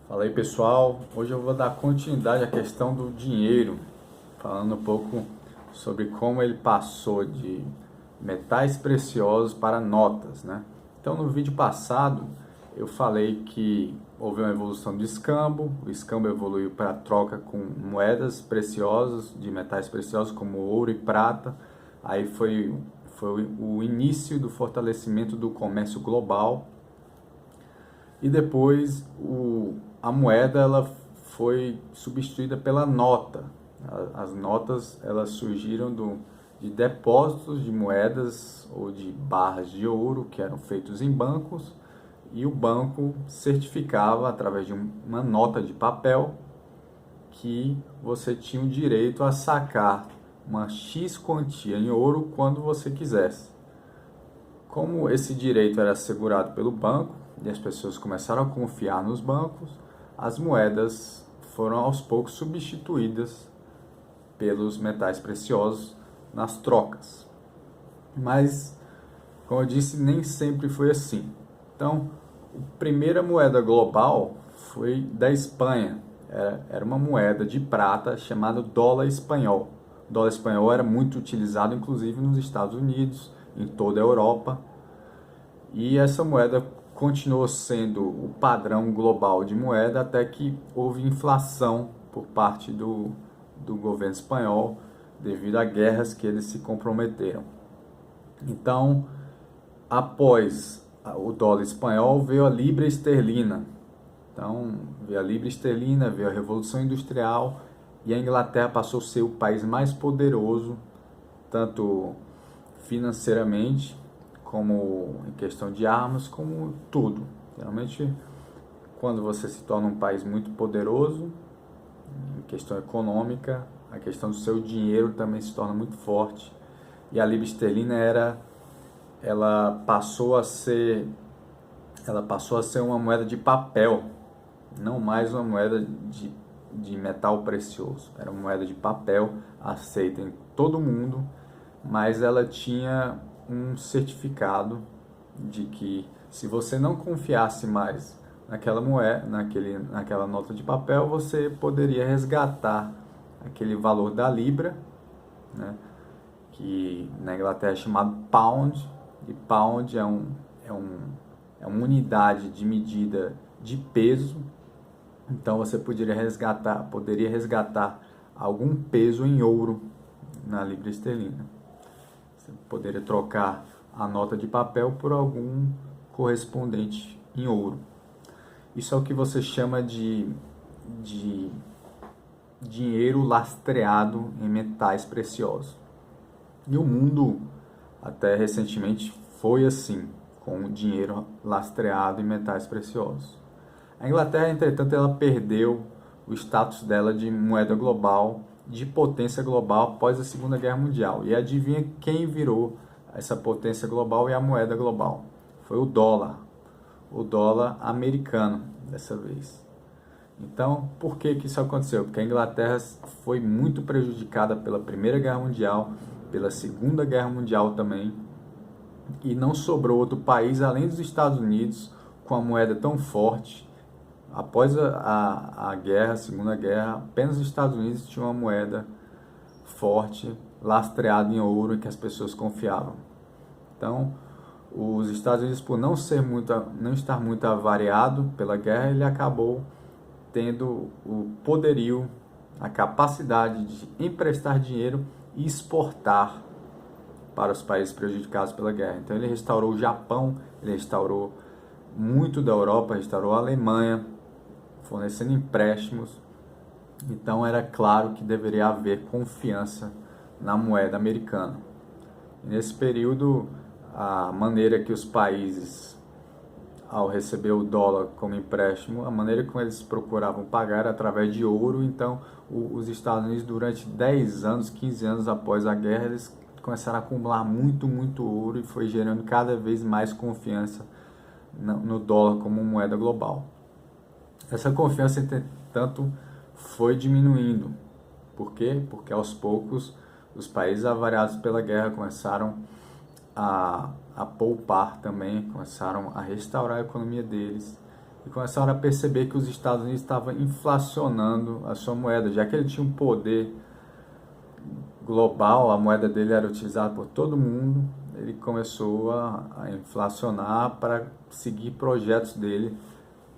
Fala aí pessoal, hoje eu vou dar continuidade à questão do dinheiro, falando um pouco sobre como ele passou de metais preciosos para notas, né? Então no vídeo passado eu falei que houve uma evolução do escambo, o escambo evoluiu para a troca com moedas preciosas, de metais preciosos como ouro e prata, aí foi o início do fortalecimento do comércio global e depois a moeda ela foi substituída pela nota. As notas elas surgiram de depósitos de moedas ou de barras de ouro que eram feitos em bancos e o banco certificava através de uma nota de papel que você tinha o direito a sacar uma X quantia em ouro quando você quisesse. Como esse direito era assegurado pelo banco e as pessoas começaram a confiar nos bancos, as moedas foram aos poucos substituídas pelos metais preciosos nas trocas. Mas, como eu disse, nem sempre foi assim. Então, a primeira moeda global foi da Espanha. Era uma moeda de prata chamada dólar espanhol. O dólar espanhol era muito utilizado, inclusive nos Estados Unidos, em toda a Europa. E essa moeda continuou sendo o padrão global de moeda até que houve inflação por parte do governo espanhol devido a guerras que eles se comprometeram. Então, após o dólar espanhol, veio a libra esterlina. Então, veio a libra esterlina, veio a Revolução Industrial e a Inglaterra passou a ser o país mais poderoso, tanto financeiramente, como em questão de armas, como tudo. Geralmente, quando você se torna um país muito poderoso, em questão econômica, a questão do seu dinheiro também se torna muito forte. E a libra esterlina ela passou a ser, ela passou a ser uma moeda de papel, não mais uma moeda de metal precioso. Era uma moeda de papel aceita em todo mundo, mas ela tinha um certificado de que se você não confiasse mais naquela moeda, naquela nota de papel, você poderia resgatar aquele valor da libra, né, que na Inglaterra é chamado pound, e pound é uma unidade de medida de peso. Então você poderia resgatar algum peso em ouro na libra esterlina. Você poderia trocar a nota de papel por algum correspondente em ouro. Isso é o que você chama de dinheiro lastreado em metais preciosos. E o mundo, até recentemente, foi assim, com o dinheiro lastreado em metais preciosos. A Inglaterra, entretanto, ela perdeu o status dela de moeda global, de potência global após a Segunda Guerra Mundial. E adivinha quem virou essa potência global e a moeda global? Foi o dólar americano dessa vez. Então, por que isso aconteceu? Porque a Inglaterra foi muito prejudicada pela Primeira Guerra Mundial, pela Segunda Guerra Mundial também, e não sobrou outro país além dos Estados Unidos com a moeda tão forte. Após a guerra, a Segunda Guerra, apenas os Estados Unidos tinham uma moeda forte, lastreada em ouro, e que as pessoas confiavam. Então, os Estados Unidos, por não estar muito avariado pela guerra, ele acabou tendo o poderio, a capacidade de emprestar dinheiro e exportar para os países prejudicados pela guerra. Então ele restaurou o Japão, ele restaurou muito da Europa, restaurou a Alemanha, fornecendo empréstimos. Então era claro que deveria haver confiança na moeda americana. E nesse período, a maneira que os países, ao receber o dólar como empréstimo, a maneira como eles procuravam pagar era através de ouro. Então os Estados Unidos, durante 10 anos, 15 anos após a guerra, eles começaram a acumular muito ouro e foi gerando cada vez mais confiança no dólar como moeda global. Essa confiança, entretanto, foi diminuindo. Por quê? Porque aos poucos os países avariados pela guerra começaram a poupar também, começaram a restaurar a economia deles e começaram a perceber que os Estados Unidos estavam inflacionando a sua moeda, já que ele tinha um poder global, a moeda dele era utilizada por todo mundo, ele começou a inflacionar para seguir projetos dele,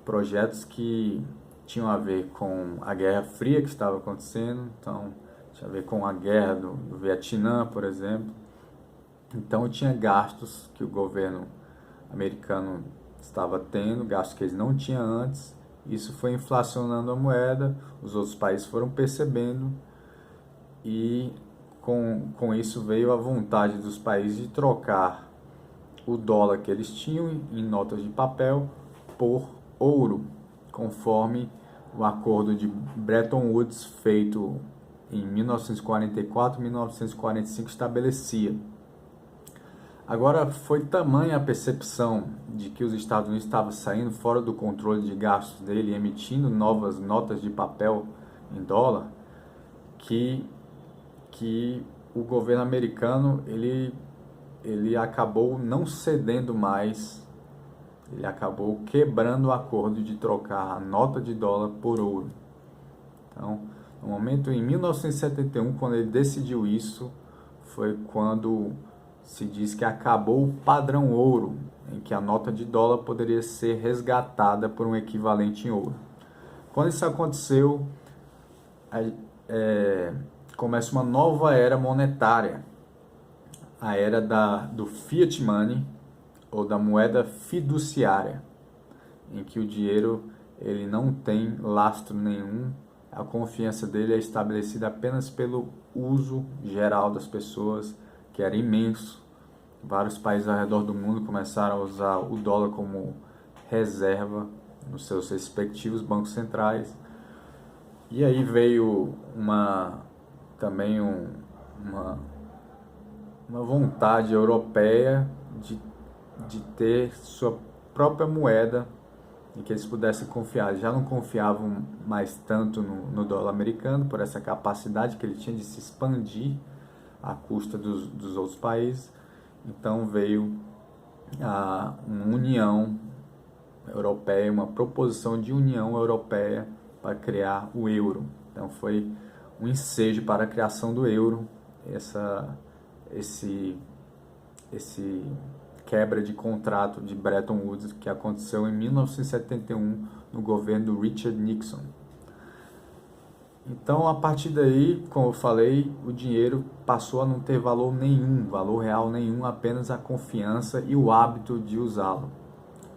projetos que tinham a ver com a Guerra Fria que estava acontecendo, então tinha a ver com a guerra do Vietnã, por exemplo. Então tinha gastos que o governo americano estava tendo, gastos que eles não tinham antes, isso foi inflacionando a moeda, os outros países foram percebendo e com isso veio a vontade dos países de trocar o dólar que eles tinham em notas de papel por ouro, conforme o acordo de Bretton Woods feito em 1944 e 1945 estabelecia. Agora, foi tamanha a percepção de que os Estados Unidos estavam saindo fora do controle de gastos dele, emitindo novas notas de papel em dólar, que o governo americano ele acabou não cedendo mais, ele acabou quebrando o acordo de trocar a nota de dólar por ouro. Então, no momento em 1971, quando ele decidiu isso, foi quando se diz que acabou o padrão ouro, em que a nota de dólar poderia ser resgatada por um equivalente em ouro. Quando isso aconteceu, começa uma nova era monetária, a era do fiat money, ou da moeda fiduciária, em que o dinheiro ele não tem lastro nenhum, a confiança dele é estabelecida apenas pelo uso geral das pessoas, que era imenso. Vários países ao redor do mundo começaram a usar o dólar como reserva nos seus respectivos bancos centrais. E aí veio também uma vontade europeia de ter sua própria moeda em que eles pudessem confiar. Eles já não confiavam mais tanto no dólar americano por essa capacidade que ele tinha de se expandir à custa dos outros países. Então veio uma união europeia, uma proposição de união europeia para criar o euro. Então foi um ensejo para a criação do euro, esse quebra de contrato de Bretton Woods que aconteceu em 1971 no governo do Richard Nixon. Então, a partir daí, como eu falei, o dinheiro passou a não ter valor nenhum, valor real nenhum, apenas a confiança e o hábito de usá-lo.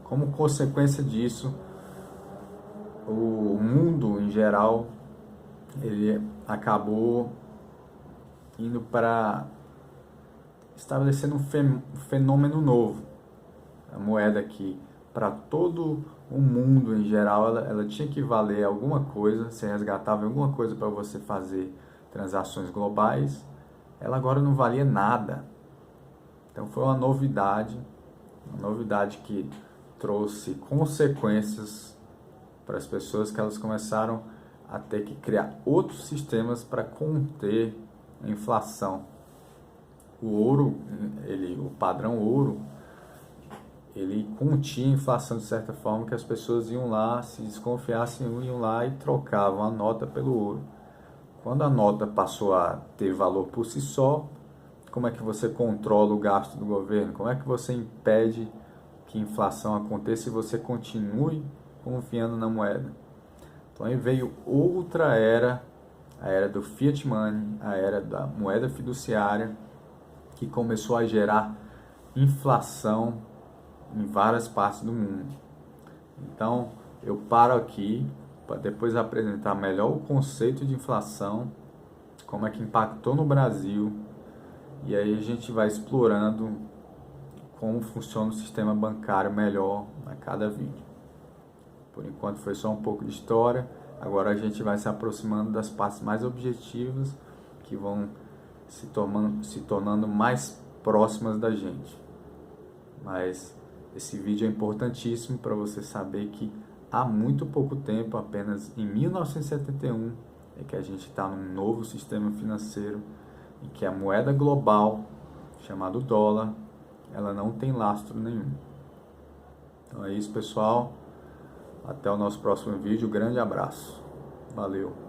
Como consequência disso, o mundo em geral ele acabou indo para estabelecendo um fenômeno novo. A moeda que para todo o mundo em geral ela tinha que valer alguma coisa, ser resgatável alguma coisa para você fazer transações globais, ela agora não valia nada. Então foi uma novidade que trouxe consequências para as pessoas, que elas começaram a ter que criar outros sistemas para conter a inflação. O ouro, o padrão ouro, ele continha a inflação de certa forma, que as pessoas iam lá, se desconfiassem, iam lá e trocavam a nota pelo ouro. Quando a nota passou a ter valor por si só, como é que você controla o gasto do governo? Como é que você impede que a inflação aconteça e você continue confiando na moeda? Então aí veio outra era, a era do fiat money, a era da moeda fiduciária, que começou a gerar inflação em várias partes do mundo. Então, eu paro aqui para depois apresentar melhor o conceito de inflação, como é que impactou no Brasil, e aí a gente vai explorando como funciona o sistema bancário melhor a cada vídeo. Por enquanto foi só um pouco de história, agora a gente vai se aproximando das partes mais objetivas, que vão se tornando mais próximas da gente. Mas esse vídeo é importantíssimo para você saber que há muito pouco tempo, apenas em 1971, é que a gente está num novo sistema financeiro em que a moeda global, chamada dólar, ela não tem lastro nenhum. Então é isso, pessoal. Até o nosso próximo vídeo. Grande abraço. Valeu.